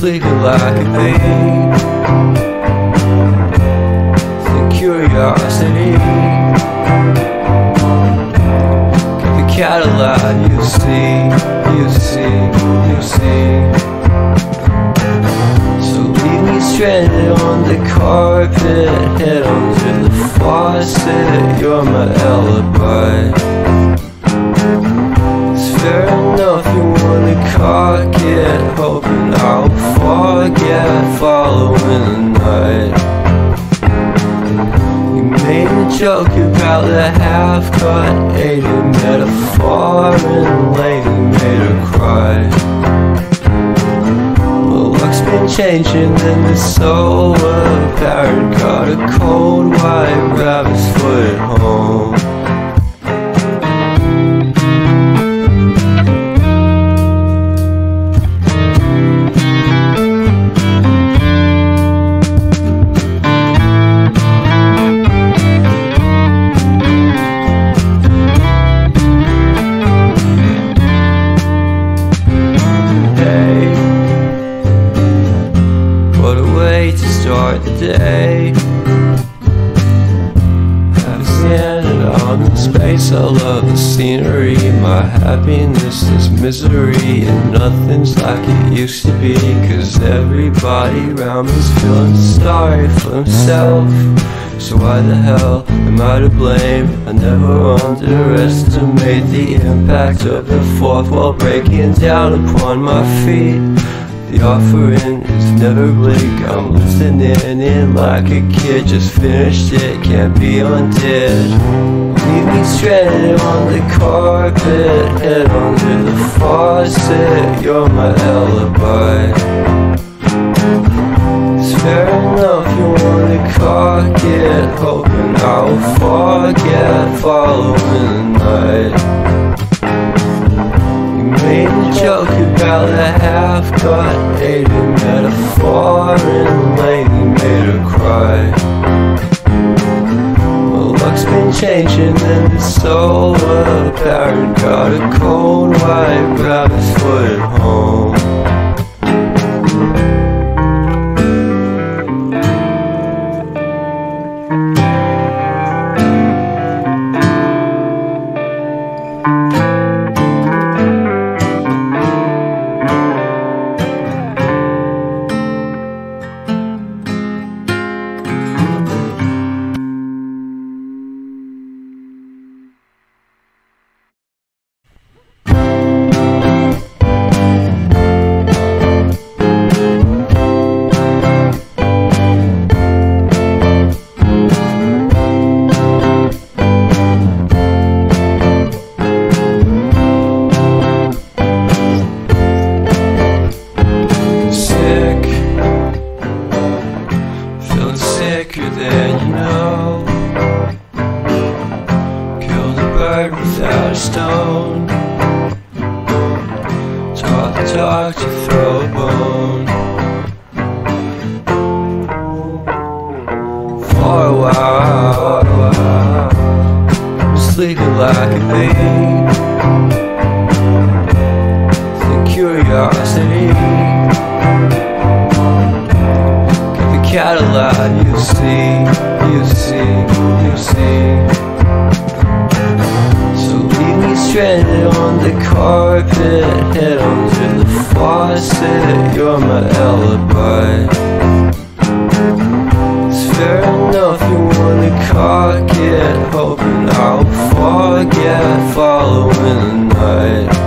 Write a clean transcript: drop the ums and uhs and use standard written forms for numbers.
sleeping like a babe. The curiosity, get the Cadillac, you see. So leave me stranded on the carpet, head under the faucet. You're my alibi. Fair enough, you wanna cock it, hoping I'll forget following the night. You made a joke about the half-cut, ate a metaphor and lady made her cry. Well, luck's been changing and it's so apparent. Got a cold white rabbit's foot at home. Start the day, I'm standing on the space. I love the scenery. My happiness is misery, and nothing's like it used to be. Cause everybody around me's feeling sorry for himself. So why the hell am I to blame? I never underestimate the impact of the fourth wall breaking down upon my feet. The offering is never bleak. I'm listening in like a kid, just finished it, can't be undid. Leave me stranded on the carpet, head under the faucet. You're my alibi. It's fair enough, you wanna cock it, hoping I'll forget following the night. Made a joke about the half-cut, ate a metaphor and lady made her cry. Well, luck's been changing and it's so apparent. Got a cold white rabbit's foot at home. Sicker than you know. Killed a bird without a stone. Taught the dog to throw a bone. For a while, I'm sleeping like a babe. The curiosity, Cadillac, you see. So leave me stranded on the carpet, head under the faucet. You're my alibi. It's fair enough, you wanna cock it, hoping I'll forget following the night.